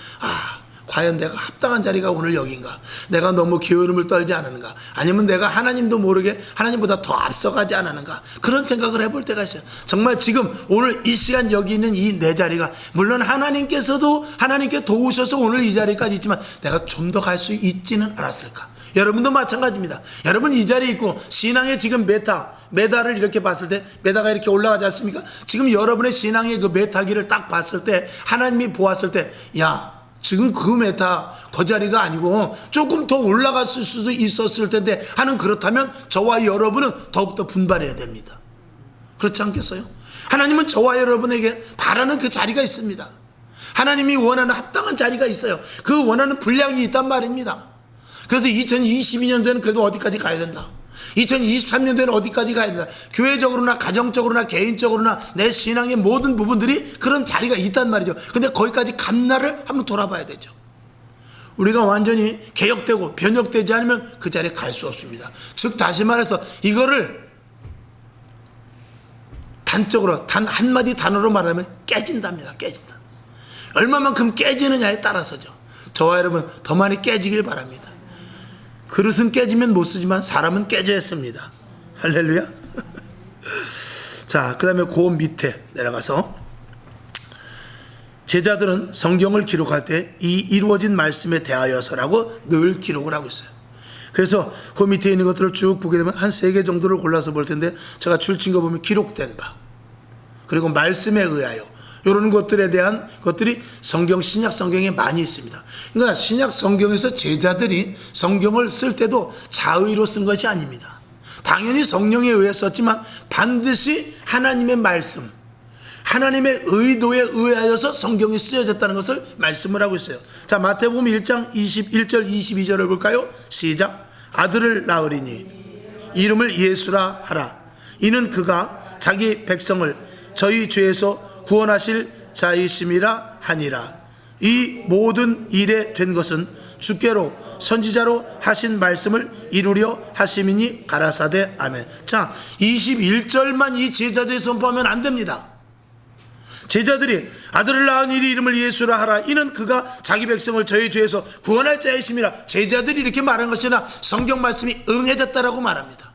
과연 내가 합당한 자리가 오늘 여긴가? 내가 너무 게으름을 떨지 않았는가? 아니면 내가 하나님도 모르게 하나님보다 더 앞서가지 않았는가? 그런 생각을 해볼 때가 있어요. 정말 지금 오늘 이 시간 여기 있는 이 내 자리가 물론 하나님께 도우셔서 오늘 이 자리까지 있지만 내가 좀 더 갈 수 있지는 않았을까? 여러분도 마찬가지입니다. 여러분 이 자리에 있고 신앙의 지금 메다를 이렇게 봤을 때 메다가 이렇게 올라가지 않습니까? 지금 여러분의 신앙의 그 메타기를 딱 봤을 때 하나님이 보았을 때 지금 그 메타 그 자리가 아니고 조금 더 올라갔을 수도 있었을 텐데 하는 그렇다면 저와 여러분은 더욱더 분발해야 됩니다. 그렇지 않겠어요? 하나님은 저와 여러분에게 바라는 그 자리가 있습니다. 하나님이 원하는 합당한 자리가 있어요. 그 원하는 분량이 있단 말입니다. 그래서 2022년도에는 그래도 어디까지 가야 된다. 2023년도에는 어디까지 가야 된다. 교회적으로나 가정적으로나 개인적으로나 내 신앙의 모든 부분들이 그런 자리가 있단 말이죠. 근데 거기까지 간 날을 한번 돌아봐야 되죠. 우리가 완전히 개혁되고 변혁되지 않으면 그 자리에 갈 수 없습니다. 즉 다시 말해서 이거를 단적으로 단 한마디 단어로 말하면 깨진답니다. 깨진다. 얼마만큼 깨지느냐에 따라서죠. 저와 여러분 더 많이 깨지길 바랍니다. 그릇은 깨지면 못 쓰지만 사람은 깨져야 씁니다. 할렐루야. 자, 그 다음에 그 밑에 내려가서 제자들은 성경을 기록할 때 이 이루어진 말씀에 대하여서라고 늘 기록을 하고 있어요. 그래서 그 밑에 있는 것들을 쭉 보게 되면 한 3개 정도를 골라서 볼 텐데 제가 줄친 거 보면 기록된 바 그리고 말씀에 의하여 이런 것들에 대한 것들이 신약 성경에 많이 있습니다. 그러니까 신약 성경에서 제자들이 성경을 쓸 때도 자의로 쓴 것이 아닙니다. 당연히 성령에 의해 썼지만 반드시 하나님의 말씀, 하나님의 의도에 의하여서 성경이 쓰여졌다는 것을 말씀을 하고 있어요. 자, 마태복음 1장 21절 22절을 볼까요? 시작. 아들을 낳으리니 이름을 예수라 하라. 이는 그가 자기 백성을 저희 죄에서 구원하실 자이심이라 하니라. 이 모든 일에 된 것은 주께로 선지자로 하신 말씀을 이루려 하심이니 가라사대 아멘. 자, 21절만 이 제자들이 선포하면 안 됩니다. 제자들이 아들을 낳은 이리 이름을 예수라 하라. 이는 그가 자기 백성을 저희 죄에서 구원할 자이심이라. 제자들이 이렇게 말한 것이나 성경 말씀이 응해졌다라고 말합니다.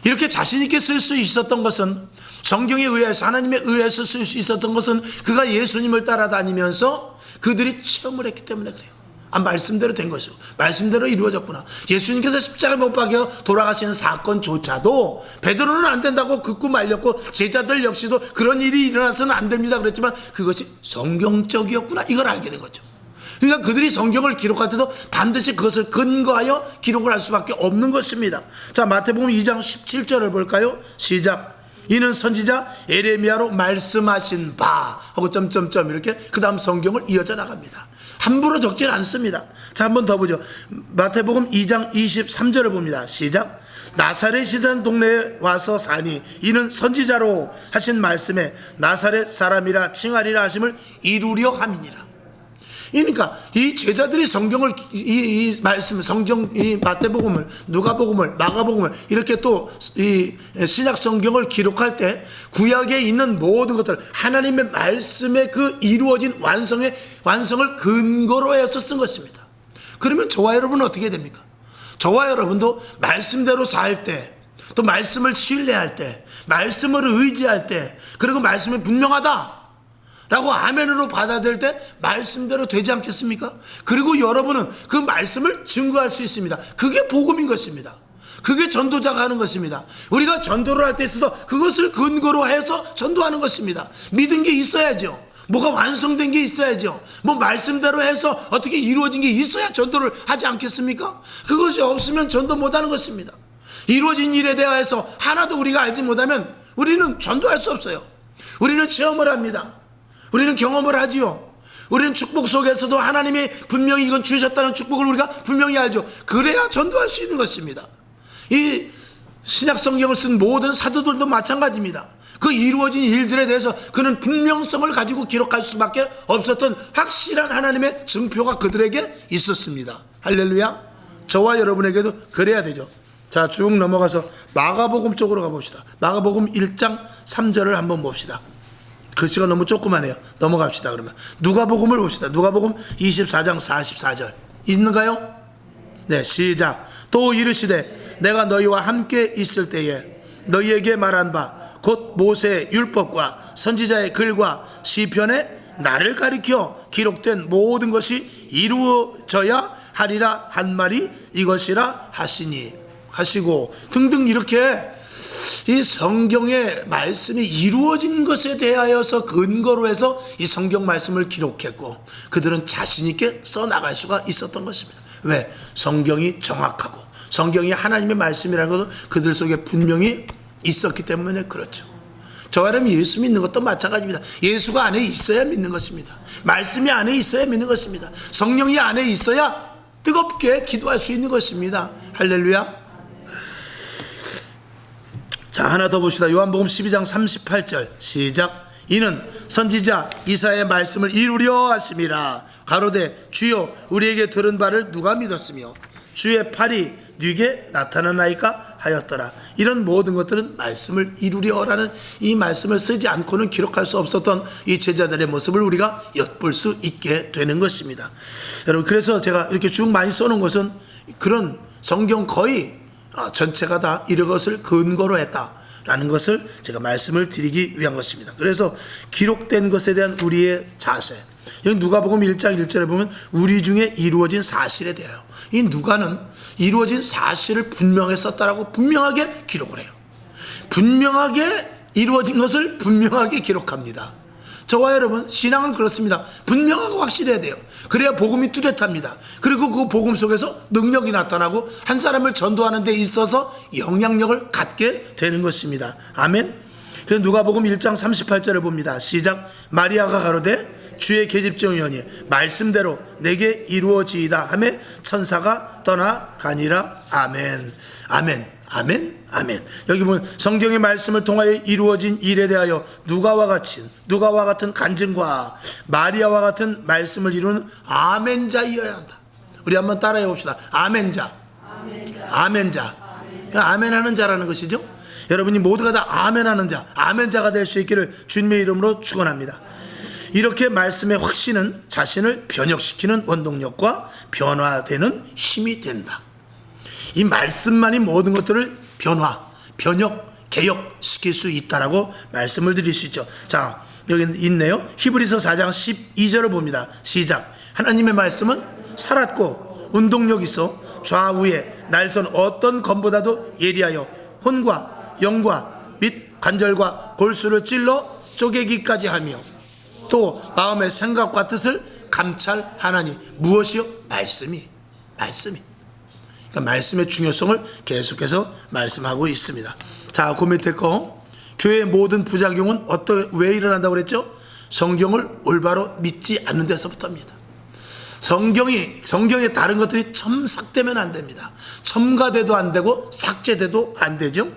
이렇게 자신 있게 쓸 수 있었던 것은 성경에 의해서 하나님에 의해서 쓸 수 있었던 것은 그가 예수님을 따라다니면서 그들이 체험을 했기 때문에 그래요. 말씀대로 된 것이고 말씀대로 이루어졌구나. 예수님께서 십자가 못 박혀 돌아가시는 사건조차도 베드로는 안 된다고 긋고 말렸고 제자들 역시도 그런 일이 일어나서는 안 됩니다 그랬지만 그것이 성경적이었구나 이걸 알게 된 거죠. 그러니까 그들이 성경을 기록할 때도 반드시 그것을 근거하여 기록을 할 수밖에 없는 것입니다. 자, 마태복음 2장 17절을 볼까요? 시작. 이는 선지자 에레미야로 말씀하신 바 하고 점점점 이렇게 그 다음 성경을 이어져 나갑니다. 함부로 적질 않습니다. 자, 한 번 더 보죠. 마태복음 2장 23절을 봅니다. 시작. 나사렛이라는 동네에 와서 사니 이는 선지자로 하신 말씀에 나사렛 사람이라 칭하리라 하심을 이루려 함이니라. 그러니까 이 제자들이 성경을 이 말씀 성경 이 마태복음을 누가복음을 마가복음을 이렇게 또 이 신약 성경을 기록할 때 구약에 있는 모든 것들 하나님의 말씀의 그 이루어진 완성을 근거로 해서 쓴 것입니다. 그러면 저와 여러분은 어떻게 됩니까? 저와 여러분도 말씀대로 살 때 또 말씀을 신뢰할 때 말씀을 의지할 때 그리고 말씀이 분명하다 라고 아멘으로 받아들일 때 말씀대로 되지 않겠습니까? 그리고 여러분은 그 말씀을 증거할 수 있습니다. 그게 복음인 것입니다. 그게 전도자가 하는 것입니다. 우리가 전도를 할 때 있어서 그것을 근거로 해서 전도하는 것입니다. 믿은 게 있어야죠. 뭐가 완성된 게 있어야죠. 뭐 말씀대로 해서 어떻게 이루어진 게 있어야 전도를 하지 않겠습니까? 그것이 없으면 전도 못하는 것입니다. 이루어진 일에 대하여서 하나도 우리가 알지 못하면 우리는 전도할 수 없어요. 우리는 체험을 합니다. 우리는 경험을 하지요. 우리는 축복 속에서도 하나님이 분명히 이건 주셨다는 축복을 우리가 분명히 알죠. 그래야 전도할 수 있는 것입니다. 이 신약 성경을 쓴 모든 사도들도 마찬가지입니다. 그 이루어진 일들에 대해서 그는 분명성을 가지고 기록할 수밖에 없었던 확실한 하나님의 증표가 그들에게 있었습니다. 할렐루야. 저와 여러분에게도 그래야 되죠. 자, 쭉 넘어가서 마가복음 쪽으로 가봅시다. 마가복음 1장 3절을 한번 봅시다. 글씨가 너무 조그마해요. 넘어갑시다. 그러면 누가복음을 봅시다. 누가복음 24장 44절 있는가요? 네, 시작. 또 이르시되 내가 너희와 함께 있을 때에 너희에게 말한 바 곧 모세의 율법과 선지자의 글과 시편에 나를 가리켜 기록된 모든 것이 이루어져야 하리라 한 말이 이것이라 하시니 하시고 등등 이렇게 이 성경의 말씀이 이루어진 것에 대하여서 근거로 해서 이 성경 말씀을 기록했고 그들은 자신 있게 써나갈 수가 있었던 것입니다. 왜? 성경이 정확하고 성경이 하나님의 말씀이라는 것은 그들 속에 분명히 있었기 때문에 그렇죠. 저와 여러분 예수 믿는 것도 마찬가지입니다. 예수가 안에 있어야 믿는 것입니다. 말씀이 안에 있어야 믿는 것입니다. 성령이 안에 있어야 뜨겁게 기도할 수 있는 것입니다. 할렐루야. 자, 하나 더 봅시다. 요한복음 12장 38절 시작. 이는 선지자 이사야의 말씀을 이루려 하심이라. 가로되 주여 우리에게 들은 바를 누가 믿었으며 주의 팔이 네게 나타나나이까 하였더라. 이런 모든 것들은 말씀을 이루려라는 이 말씀을 쓰지 않고는 기록할 수 없었던 이 제자들의 모습을 우리가 엿볼 수 있게 되는 것입니다. 여러분, 그래서 제가 이렇게 쭉 많이 써놓은 것은 그런 성경 거의 전체가 다 이런 것을 근거로 했다라는 것을 제가 말씀을 드리기 위한 것입니다. 그래서 기록된 것에 대한 우리의 자세, 여기 누가복음 1장 1절에 보면 우리 중에 이루어진 사실에 대하여, 이 누가는 이루어진 사실을 분명히 썼다라고 분명하게 기록을 해요. 분명하게 이루어진 것을 분명하게 기록합니다. 저와 여러분 신앙은 그렇습니다. 분명하고 확실해야 돼요. 그래야 복음이 뚜렷합니다. 그리고 그 복음 속에서 능력이 나타나고 한 사람을 전도하는 데 있어서 영향력을 갖게 되는 것입니다. 아멘. 그래서 누가복음 1장 38절을 봅니다. 시작. 마리아가 가로되 주의 계집종이오니 말씀대로 내게 이루어지이다 하매 천사가 떠나가니라. 아멘. 아멘. 아멘. 아멘. 여기 보면 성경의 말씀을 통하여 이루어진 일에 대하여 누가와 같은 간증과 마리아와 같은 말씀을 이루는 아멘자이어야 한다. 우리 한번 따라해 봅시다. 아멘자. 아멘자. 아멘하는 자라는 것이죠. 여러분이 모두가 다 아멘하는 자, 아멘자가 될 수 있기를 주님의 이름으로 축원합니다. 이렇게 말씀의 확신은 자신을 변혁시키는 원동력과 변화되는 힘이 된다. 이 말씀만이 모든 것들을 변혁, 개혁시킬 수 있다라고 말씀을 드릴 수 있죠. 자, 여기 있네요. 히브리서 4장 12절을 봅니다. 시작. 하나님의 말씀은 살았고 운동력 있어 좌우에 날선 어떤 검보다도 예리하여 혼과 영과 및 관절과 골수를 찔러 쪼개기까지 하며 또 마음의 생각과 뜻을 감찰하나니. 무엇이요? 말씀이. 그러니까 말씀의 중요성을 계속해서 말씀하고 있습니다. 자, 그 밑에 거 교회의 모든 부작용은 왜 일어난다고 그랬죠? 성경을 올바로 믿지 않는 데서부터입니다. 성경에 다른 것들이 첨삭되면 안 됩니다. 첨가돼도 안 되고 삭제돼도 안 되죠.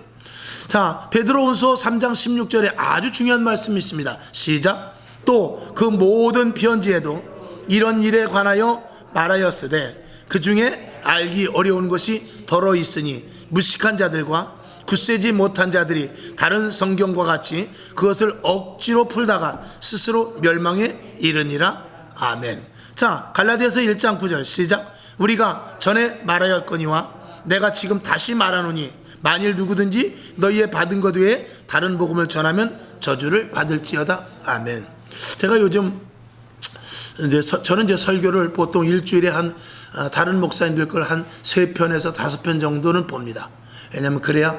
자, 베드로후서 3장 16절에 아주 중요한 말씀이 있습니다. 시작. 또 그 모든 편지에도 이런 일에 관하여 말하였으되 그 중에 알기 어려운 것이 더러 있으니 무식한 자들과 굳세지 못한 자들이 다른 성경과 같이 그것을 억지로 풀다가 스스로 멸망에 이르니라. 아멘. 자, 갈라디아서 1장 9절 시작. 우리가 전에 말하였거니와 내가 지금 다시 말하노니 만일 누구든지 너희의 받은 것 외에 다른 복음을 전하면 저주를 받을지어다. 아멘. 제가 요즘 저는 이제 설교를 보통 일주일에 다른 목사님들 걸 한 3편에서 5편 정도는 봅니다. 왜냐하면 그래야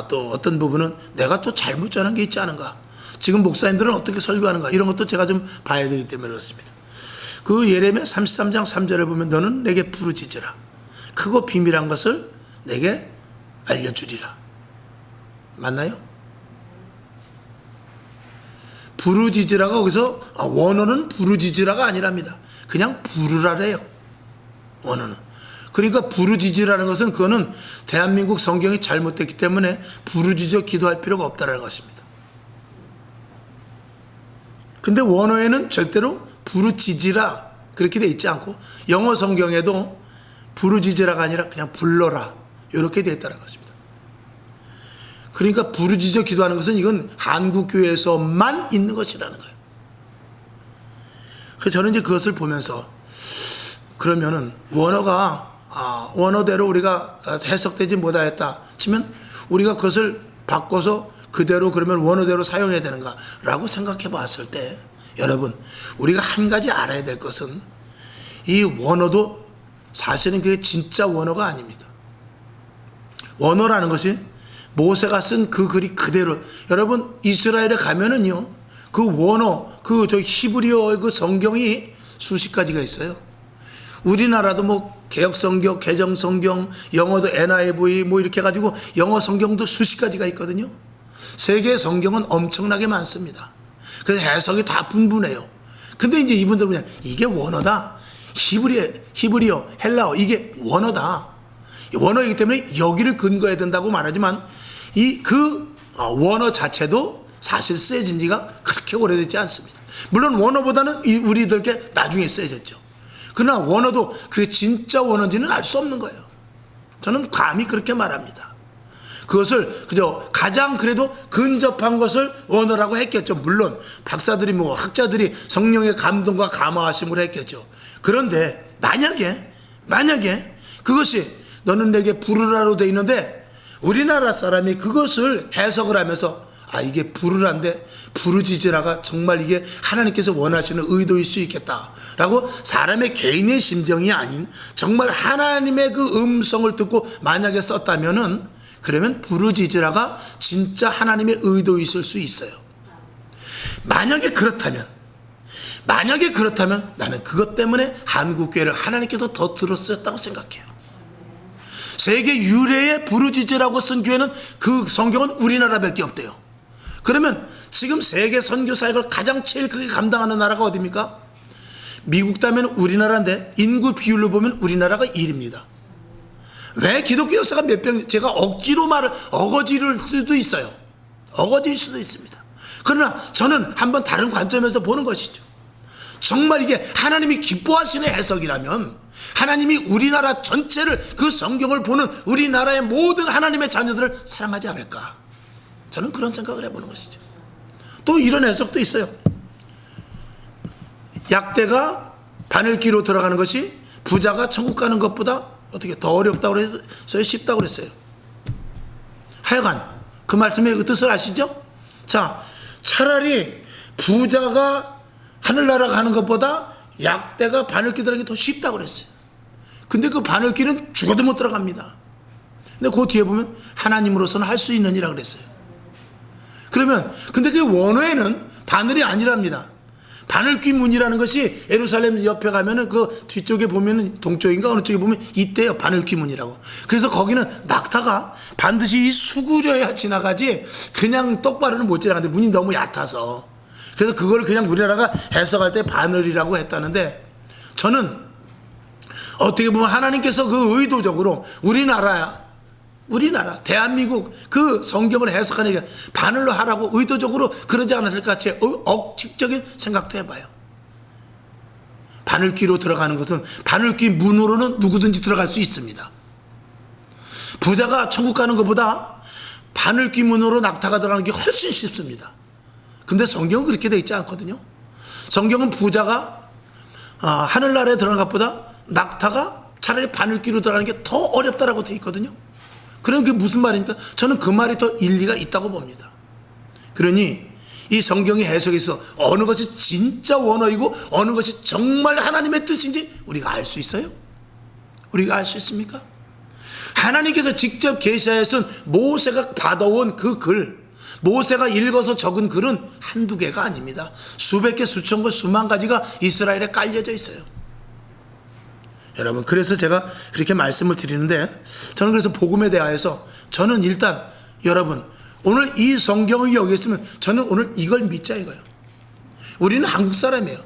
또 어떤 부분은 내가 또 잘못 전한 게 있지 않은가, 지금 목사님들은 어떻게 설교하는가, 이런 것도 제가 좀 봐야 되기 때문에 그렇습니다. 그 예레미야 33장 3절에 보면 너는 내게 부르짖으라. 크고 비밀한 것을 내게 알려주리라. 맞나요? 부르짖으라가 거기서 원어는 부르짖으라가 아니랍니다. 그냥 부르라래요. 원어는. 그러니까 부르짖으라는 것은 그거는 대한민국 성경이 잘못됐기 때문에 부르짖어 기도할 필요가 없다는 것입니다. 근데 원어에는 절대로 부르짖으라 그렇게 돼 있지 않고 영어 성경에도 부르짖으라가 아니라 그냥 불러라 이렇게 돼 있다는 것입니다. 그러니까 부르짖어 기도하는 것은 이건 한국교회에서만 있는 것이라는 거예요. 그래서 저는 이제 그것을 보면서 그러면은 원어대로 우리가 해석되지 못하였다 치면 우리가 그것을 바꿔서 그대로 그러면 원어대로 사용해야 되는가라고 생각해 봤을 때 여러분 우리가 한 가지 알아야 될 것은 이 원어도 사실은 그게 진짜 원어가 아닙니다. 원어라는 것이 모세가 쓴 그 글이 그대로 여러분 이스라엘에 가면은요 그 원어 저 히브리어 그 성경이 수십 가지가 있어요. 우리나라도 뭐 개혁성경, 개정성경, 영어도 NIV 뭐 이렇게 해가지고 영어 성경도 수십 가지가 있거든요. 세계 성경은 엄청나게 많습니다. 그래서 해석이 다 분분해요. 근데 이제 이분들은 그냥 이게 원어다. 히브리어, 헬라어 이게 원어다. 원어이기 때문에 여기를 근거해야 된다고 말하지만 원어 자체도 사실 쓰여진 지가 그렇게 오래되지 않습니다. 물론 원어보다는 우리들께 나중에 쓰여졌죠. 그러나 원어도 그게 진짜 원어인지는 알 수 없는 거예요. 저는 감히 그렇게 말합니다. 그것을 그저 가장 그래도 근접한 것을 원어라고 했겠죠. 물론 박사들이 뭐 학자들이 성령의 감동과 감화하심으로 했겠죠. 그런데 만약에 그것이 너는 내게 부르라로 돼 있는데 우리나라 사람이 그것을 해석을 하면서 이게 부르라인데 부르짖으라가 정말 이게 하나님께서 원하시는 의도일 수 있겠다라고 사람의 개인의 심정이 아닌 정말 하나님의 그 음성을 듣고 만약에 썼다면은 그러면 부르짖으라가 진짜 하나님의 의도이실 수 있어요. 만약에 그렇다면 나는 그것 때문에 한국교회를 하나님께서 더 들어쓰셨다고 생각해요. 세계 유례의 부르짖으라고 쓴 교회는 그 성경은 우리나라밖에 없대요. 그러면 지금 세계 선교 사역을 가장 제일 크게 감당하는 나라가 어디입니까? 미국 다음에 우리나라인데 인구 비율로 보면 우리나라가 1위입니다. 왜 기독교 역사가 제가 어거지를 수도 있어요. 어거질 수도 있습니다. 그러나 저는 한번 다른 관점에서 보는 것이죠. 정말 이게 하나님이 기뻐하시는 해석이라면 하나님이 우리나라 전체를 그 성경을 보는 우리나라의 모든 하나님의 자녀들을 사랑하지 않을까? 저는 그런 생각을 해보는 것이죠. 또 이런 해석도 있어요. 약대가 바늘귀로 들어가는 것이 부자가 천국 가는 것보다 어떻게 더 어렵다고 그래서 쉽다고 그랬어요. 하여간 그 말씀의 뜻을 아시죠? 자, 차라리 부자가 하늘나라 가는 것보다 약대가 바늘귀 들어가는 게 더 쉽다고 그랬어요. 근데 그 바늘귀는 죽어도 못 들어갑니다. 근데 그 뒤에 보면 하나님으로서는 할 수 있느니라 그랬어요. 그러면 근데 그 원어에는 바늘이 아니랍니다. 바늘귀 문이라는 것이 예루살렘 옆에 가면은 그 뒤쪽에 보면은 동쪽인가 어느 쪽에 보면 이때요 바늘귀 문이라고. 그래서 거기는 낙타가 반드시 수구려야 지나가지 그냥 똑바로는 못 지나가는데 문이 너무 얕아서 그래서 그걸 그냥 우리나라가 해석할 때 바늘이라고 했다는데 저는 어떻게 보면 하나님께서 그 의도적으로 우리나라 대한민국 그 성경을 해석하는 게 바늘로 하라고 의도적으로 그러지 않았을까 제 억측적인 생각도 해봐요. 바늘귀로 들어가는 것은 바늘귀 문으로는 누구든지 들어갈 수 있습니다. 부자가 천국 가는 것보다 바늘귀 문으로 낙타가 들어가는 게 훨씬 쉽습니다. 근데 성경은 그렇게 되어 있지 않거든요. 성경은 부자가 하늘나라에 들어가는 것보다 낙타가 차라리 바늘귀로 들어가는 게 더 어렵다라고 되어 있거든요. 그럼 그게 무슨 말입니까? 저는 그 말이 더 일리가 있다고 봅니다. 그러니 이 성경의 해석에서 어느 것이 진짜 원어이고 어느 것이 정말 하나님의 뜻인지 우리가 알 수 있어요? 우리가 알 수 있습니까? 하나님께서 직접 계시하여 쓴 모세가 받아온 그 글, 모세가 읽어서 적은 글은 한두 개가 아닙니다. 수백 개, 수천 개, 수만 가지가 이스라엘에 깔려져 있어요. 여러분, 그래서 제가 그렇게 말씀을 드리는데, 저는 그래서 복음에 대하여서 저는 일단 여러분 오늘 이 성경을 여기 있으면 저는 오늘 이걸 믿자 이거예요. 우리는 한국 사람이에요.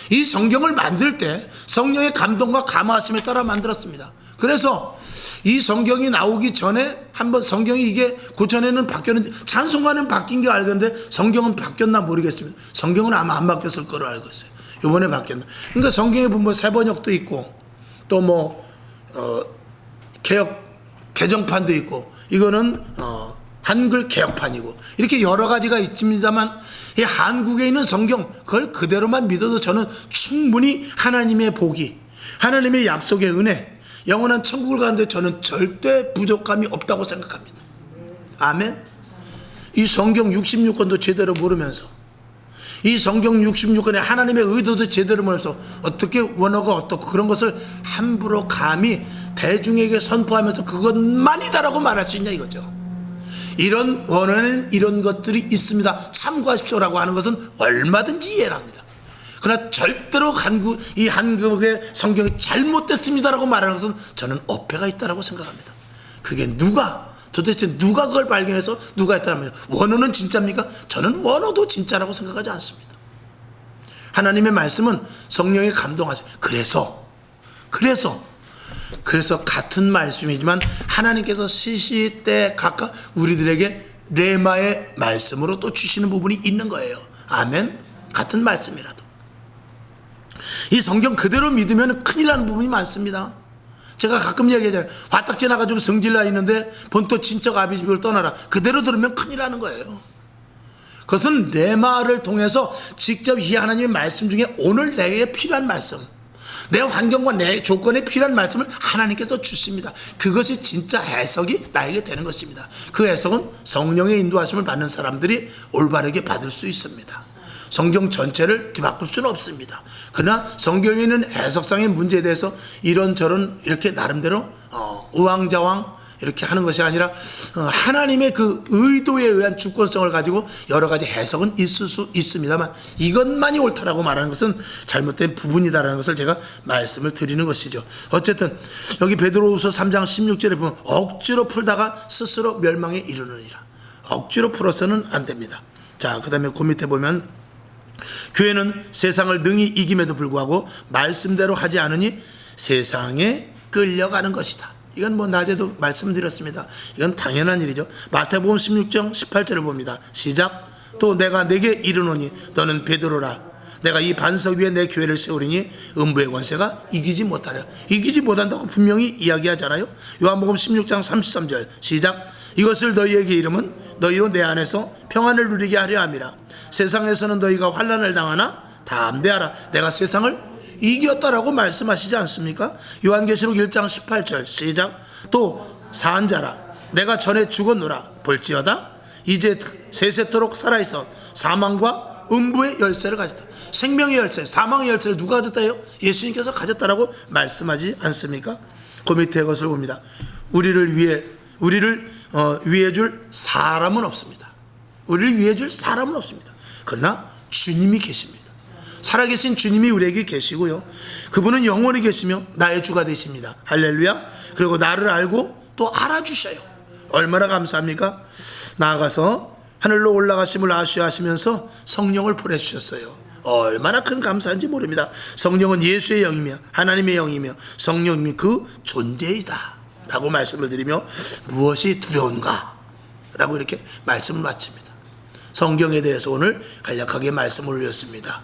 이 성경을 만들 때 성령의 감동과 감화하심에 따라 만들었습니다. 그래서 이 성경이 나오기 전에 한번 성경이 이게 고전에는 바뀌었는데 찬송가는 바뀐 게 알겠는데 성경은 바뀌었나 모르겠습니다. 성경은 아마 안 바뀌었을 거로 알고 있어요. 이번에 바뀌었나. 그러니까 성경에 보면 새번역도 있고 또 뭐 개정판도 있고 이거는 한글 개혁판이고 이렇게 여러 가지가 있습니다만 이 한국에 있는 성경 그걸 그대로만 믿어도 저는 충분히 하나님의 복이 하나님의 약속의 은혜 영원한 천국을 가는데 저는 절대 부족함이 없다고 생각합니다. 아멘. 이 성경 66권도 제대로 모르면서 이 성경 66권의 하나님의 의도도 제대로 모르면서 어떻게 원어가 어떻고 그런 것을 함부로 감히 대중에게 선포하면서 그것만이다라고 말할 수 있냐 이거죠. 이런 원어에는 이런 것들이 있습니다. 참고하십시오라고 하는 것은 얼마든지 이해를 합니다. 그러나 절대로 이 한국의 성경이 잘못됐습니다라고 말하는 것은 저는 어폐가 있다라고 생각합니다. 그게 도대체 누가 그걸 발견해서 누가 했다면 원어는 진짜입니까? 저는 원어도 진짜라고 생각하지 않습니다. 하나님의 말씀은 성령에 감동하죠. 그래서 같은 말씀이지만 하나님께서 시시때 각각 우리들에게 레마의 말씀으로 또 주시는 부분이 있는 거예요. 아멘. 같은 말씀이라도 이 성경 그대로 믿으면 큰일 나는 부분이 많습니다. 제가 가끔 얘기하잖아요. 화딱 지나가지고 성질나 있는데 본토 친척 아비집을 떠나라. 그대로 들으면 큰일 나는 거예요. 그것은 레마를 통해서 직접 이 하나님의 말씀 중에 오늘 내게 필요한 말씀, 내 환경과 내 조건에 필요한 말씀을 하나님께서 주십니다. 그것이 진짜 해석이 나에게 되는 것입니다. 그 해석은 성령의 인도하심을 받는 사람들이 올바르게 받을 수 있습니다. 성경 전체를 뒤바꿀 수는 없습니다. 그러나 성경에 있는 해석상의 문제에 대해서 이런저런 이렇게 나름대로 우왕좌왕 이렇게 하는 것이 아니라 하나님의 그 의도에 의한 주권성을 가지고 여러 가지 해석은 있을 수 있습니다만 이것만이 옳다라고 말하는 것은 잘못된 부분이다라는 것을 제가 말씀을 드리는 것이죠. 어쨌든 여기 베드로후서 3장 16절에 보면 억지로 풀다가 스스로 멸망에 이르느니라. 억지로 풀어서는 안 됩니다. 자, 그 다음에 그 밑에 보면 교회는 세상을 능히 이김에도 불구하고 말씀대로 하지 않으니 세상에 끌려가는 것이다. 이건 뭐 낮에도 말씀드렸습니다. 이건 당연한 일이죠. 마태복음 16장 18절을 봅니다. 시작. 또 내가 내게 이르노니 너는 베드로라. 내가 이 반석 위에 내 교회를 세우리니 음부의 권세가 이기지 못하려. 이기지 못한다고 분명히 이야기하잖아요. 요한복음 16장 33절 시작. 이것을 너희에게 이름은 너희로 내 안에서 평안을 누리게 하려 함이라. 세상에서는 너희가 환난을 당하나 담대하라. 내가 세상을 이겼다라고 말씀하시지 않습니까? 요한계시록 1장 18절 시작. 또 사한 자라 내가 전에 죽었노라. 볼지어다 이제 세세토록 살아있어 사망과 음부의 열쇠를 가졌다. 생명의 열쇠, 사망의 열쇠를 누가 가졌다요? 예수님께서 가졌다라고 말씀하지 않습니까? 그 밑에 것을 봅니다. 우리를 위해 줄 사람은 없습니다. 우리를 위해 줄 사람은 없습니다. 그러나 주님이 계십니다. 살아계신 주님이 우리에게 계시고요. 그분은 영원히 계시며 나의 주가 되십니다. 할렐루야. 그리고 나를 알고 또 알아주셔요. 얼마나 감사합니까? 나아가서 하늘로 올라가심을 아쉬워하시면서 성령을 보내주셨어요. 얼마나 큰 감사한지 모릅니다. 성령은 예수의 영이며 하나님의 영이며 성령님이 그 존재이다 라고 말씀을 드리며 무엇이 두려운가 라고 이렇게 말씀을 마칩니다. 성경에 대해서 오늘 간략하게 말씀을 올렸습니다.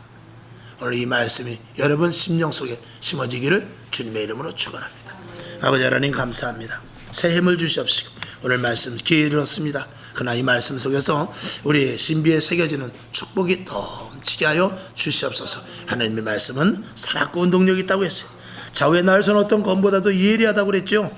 오늘 이 말씀이 여러분 심령 속에 심어지기를 주님의 이름으로 축원합니다. 아버지 하나님 감사합니다. 새 힘을 주시옵시고 오늘 말씀 길었습니다. 그러나 이 말씀 속에서 우리의 신비에 새겨지는 축복이 넘치게 하여 주시옵소서. 하나님의 말씀은 살았고 운동력이 있다고 했어요. 좌우의 날선 어떤 검보다도 예리하다고 그랬죠.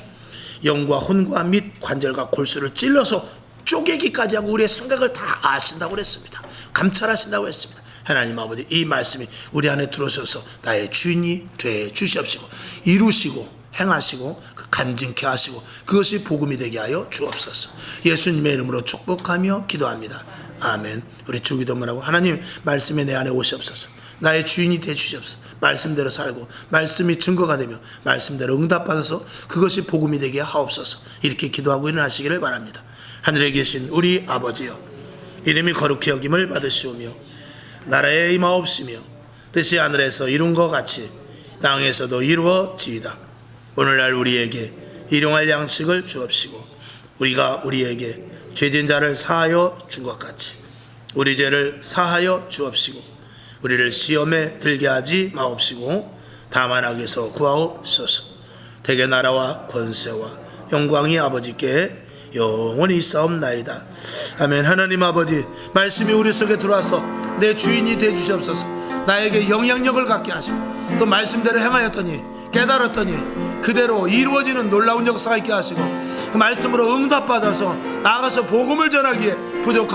영과 혼과 및 관절과 골수를 찔러서 쪼개기까지 하고 우리의 생각을 다 아신다고 그랬습니다. 감찰하신다고 했습니다. 하나님 아버지 이 말씀이 우리 안에 들어서서 나의 주인이 되 주시옵시고 이루시고 행하시고 간증케 하시고 그것이 복음이 되게 하여 주옵소서. 예수님의 이름으로 축복하며 기도합니다. 아멘. 우리 주기도문하고 하나님 말씀이 내 안에 오시옵소서. 나의 주인이 되 주시옵소서. 말씀대로 살고 말씀이 증거가 되며 말씀대로 응답받아서 그것이 복음이 되게 하옵소서. 이렇게 기도하고 일어나시기를 바랍니다. 하늘에 계신 우리 아버지여 이름이 거룩히 여김을 받으시오며 나라에 임하옵시며 뜻이 하늘에서 이룬 것 같이 땅에서도 이루어지이다. 오늘날 우리에게 일용할 양식을 주옵시고 우리가 우리에게 죄진 자를 사하여 준 것 같이 우리 죄를 사하여 주옵시고 우리를 시험에 들게 하지 마옵시고 다만 악에서 구하옵소서. 대개 나라와 권세와 영광이 아버지께 영원히 있사옵나이다. 아멘. 하나님 아버지, 말씀이 우리 속에 들어와서 내 주인이 되주시옵소서. 나에게 영향력을 갖게 하시고 또 말씀대로 행하였더니 깨달았더니 그대로 이루어지는 놀라운 역사가 있게 하시고 그 말씀으로 응답받아서 나아가서 복음을 전하기에 부족함이